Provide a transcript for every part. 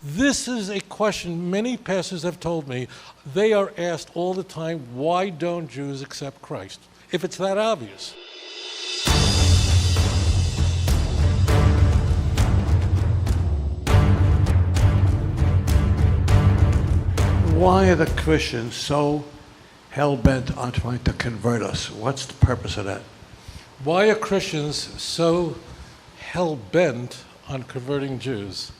This is a question many pastors have told me. They are asked all the time, why don't Jews accept Christ? If it's that obvious. Why are the Christians so hell-bent on trying to convert us? What's the purpose of that? Why are Christians so hell-bent on converting Jews?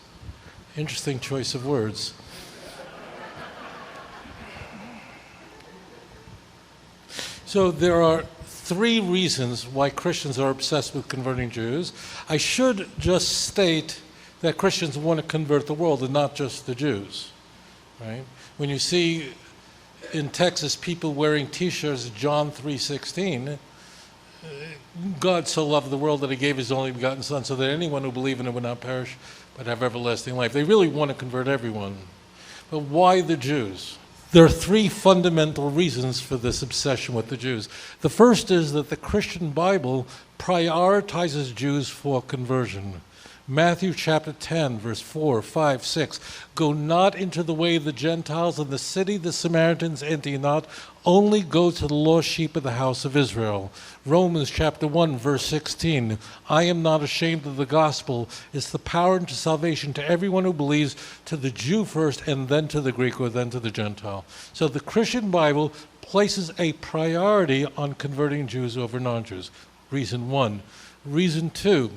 Interesting choice of words. So there are three reasons why Christians are obsessed with converting Jews. I should just state that Christians want to convert the world and not just the Jews, right? When you see in Texas people wearing T-shirts, John 3:16, God so loved the world that he gave his only begotten Son so that anyone who believes in him would not perish but have everlasting life. They really want to convert everyone. But why the Jews? There are three fundamental reasons for this obsession with the Jews. The first is that the Christian Bible prioritizes Jews for conversion. Matthew chapter 10, verse 4, 5, 6. Go not into the way of the Gentiles, and the city the Samaritans enter not. Only go to the lost sheep of the house of Israel. Romans chapter 1, verse 16. I am not ashamed of the gospel. It's the power unto salvation to everyone who believes, to the Jew first, and then to the Greek, or then to the Gentile. So the Christian Bible places a priority on converting Jews over non-Jews. Reason one. Reason two.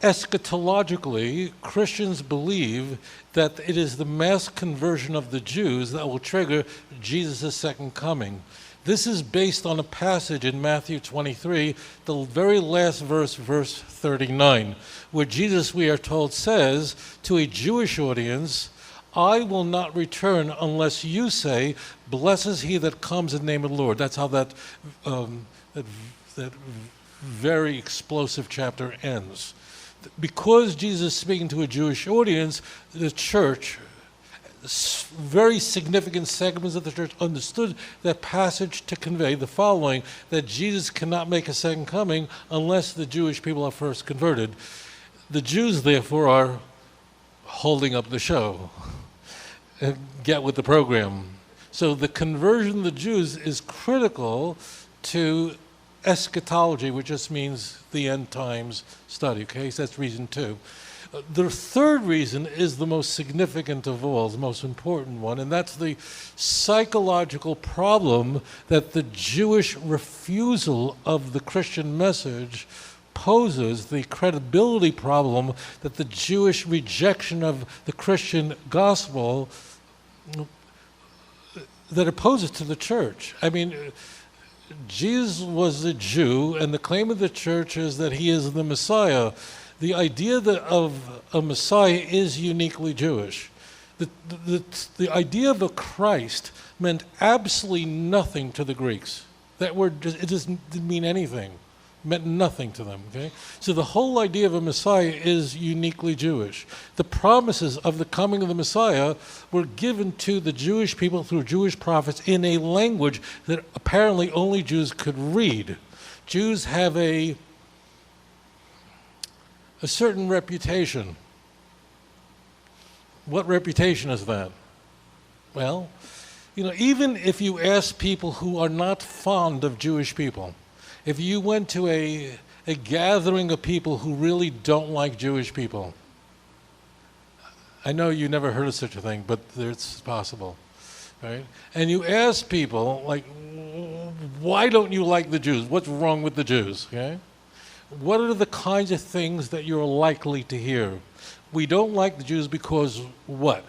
Eschatologically, Christians believe that it is the mass conversion of the Jews that will trigger Jesus' second coming. This is based on a passage in Matthew 23, the very last verse, verse 39, where Jesus, we are told, says to a Jewish audience, I will not return unless you say, blessed is he that comes in the name of the Lord. That's how that very explosive chapter ends. Because Jesus is speaking to a Jewish audience, the church, very significant segments of the church understood that passage to convey the following, that Jesus cannot make a second coming unless the Jewish people are first converted. The Jews, therefore, are holding up the show. Get with the program. So the conversion of the Jews is critical to eschatology, which just means the end times study, okay? So that's reason two. The third reason is the most significant of all, the most important one, and that's the psychological problem that the Jewish refusal of the Christian message poses, the credibility problem that the Jewish rejection of the Christian gospel that it poses to the church. I mean, Jesus was a Jew, and the claim of the church is that he is the Messiah. The idea of a Messiah is uniquely Jewish. The idea of a Christ meant absolutely nothing to the Greeks. That word, it just didn't mean anything. It meant nothing to them, okay? So the whole idea of a Messiah is uniquely Jewish. The promises of the coming of the Messiah were given to the Jewish people through Jewish prophets in a language that apparently only Jews could read. Jews have a certain reputation. What reputation is that? Well, even if you ask people who are not fond of Jewish people, if you went to a gathering of people who really don't like Jewish people, I know you never heard of such a thing, but it's possible, right? And you ask people, like, why don't you like the Jews? What's wrong with the Jews, okay? What are the kinds of things that you're likely to hear? We don't like the Jews because what?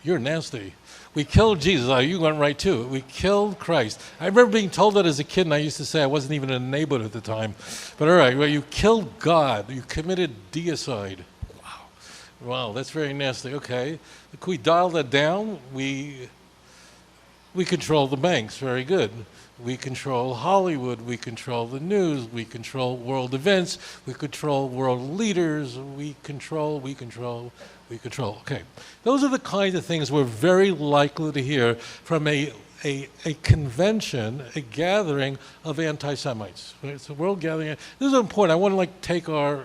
You're nasty. We killed Jesus. Oh, you went right to it. We killed Christ. I remember being told that as a kid, and I used to say I wasn't even in the neighborhood at the time. But all right, well, you killed God. You committed deicide. Wow, that's very nasty. Okay. Can we dial that down? We control the banks. Very good. We control Hollywood. We control the news. We control world events. We control world leaders. We control. Okay. Those are the kinds of things we're very likely to hear from a convention, a gathering of anti-Semites. Right? It's a world gathering. This is important. I want to take our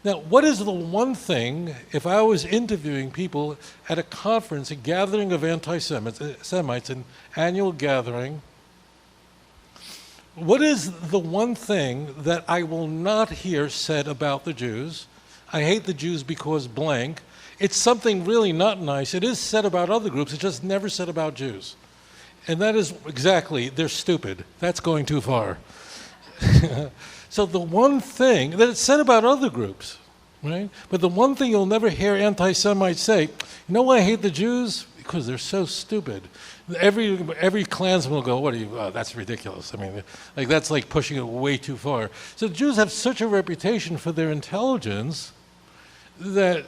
Now, what is the one thing, if I was interviewing people at a conference, a gathering of anti-Semites, an annual gathering, what is the one thing that I will not hear said about the Jews? I hate the Jews because blank. It's something really not nice. It is said about other groups. It's just never said about Jews. And that is exactly, they're stupid. That's going too far. So the one thing that it's said about other groups, right? But the one thing you'll never hear anti-Semites say, you know why I hate the Jews? Because they're so stupid. Every Klansman will go, what are you, that's ridiculous. I mean, like that's like pushing it way too far. So the Jews have such a reputation for their intelligence that,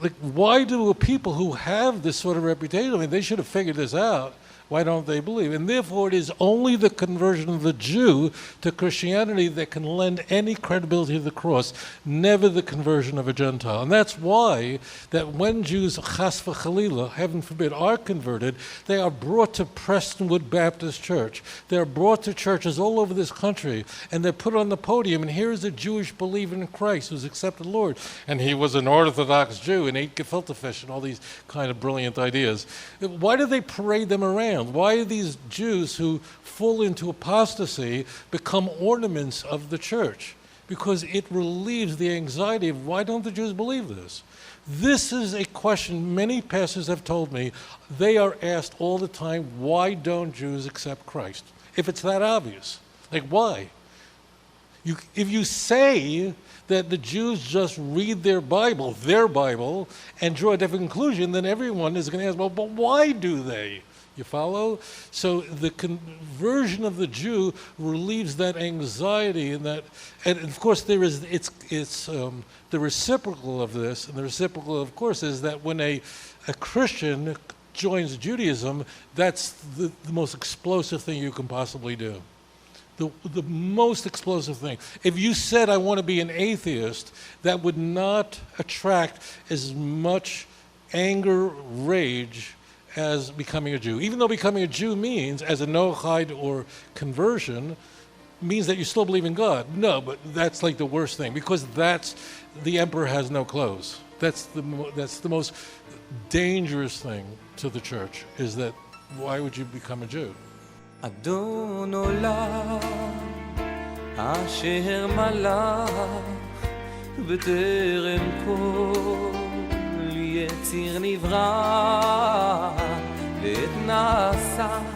like, why do people who have this sort of reputation, I mean, they should have figured this out. Why don't they believe? And therefore, it is only the conversion of the Jew to Christianity that can lend any credibility to the cross, never the conversion of a Gentile. And that's why that when Jews, chas v'chalila, heaven forbid, are converted, they are brought to Prestonwood Baptist Church. They're brought to churches all over this country, and they're put on the podium, and here is a Jewish believer in Christ who's accepted the Lord. And he was an Orthodox Jew and ate gefilte fish and all these kind of brilliant ideas. Why do they parade them around? Why do these Jews who fall into apostasy become ornaments of the church? Because it relieves the anxiety of why don't the Jews believe this? This is a question many pastors have told me. They are asked all the time, why don't Jews accept Christ? If it's that obvious. Like, why? If you say that the Jews just read their Bible, and draw a different conclusion, then everyone is going to ask, well, but why do they? You follow? So the conversion of the Jew relieves that anxiety and that, and of course there is, it's the reciprocal of this, and the reciprocal, of course, is that when a Christian joins Judaism, that's the most explosive thing you can possibly do. The most explosive thing. If you said, I want to be an atheist, that would not attract as much anger, rage, as becoming a Jew. Even though becoming a Jew means, as a noachide or conversion, means that you still believe in God. No, but that's like the worst thing, because that's, the emperor has no clothes. That's the most dangerous thing to the church, is that why would you become a Jew? אדון עולם אשר מלך בטרם כל יציר נברא עת נעשה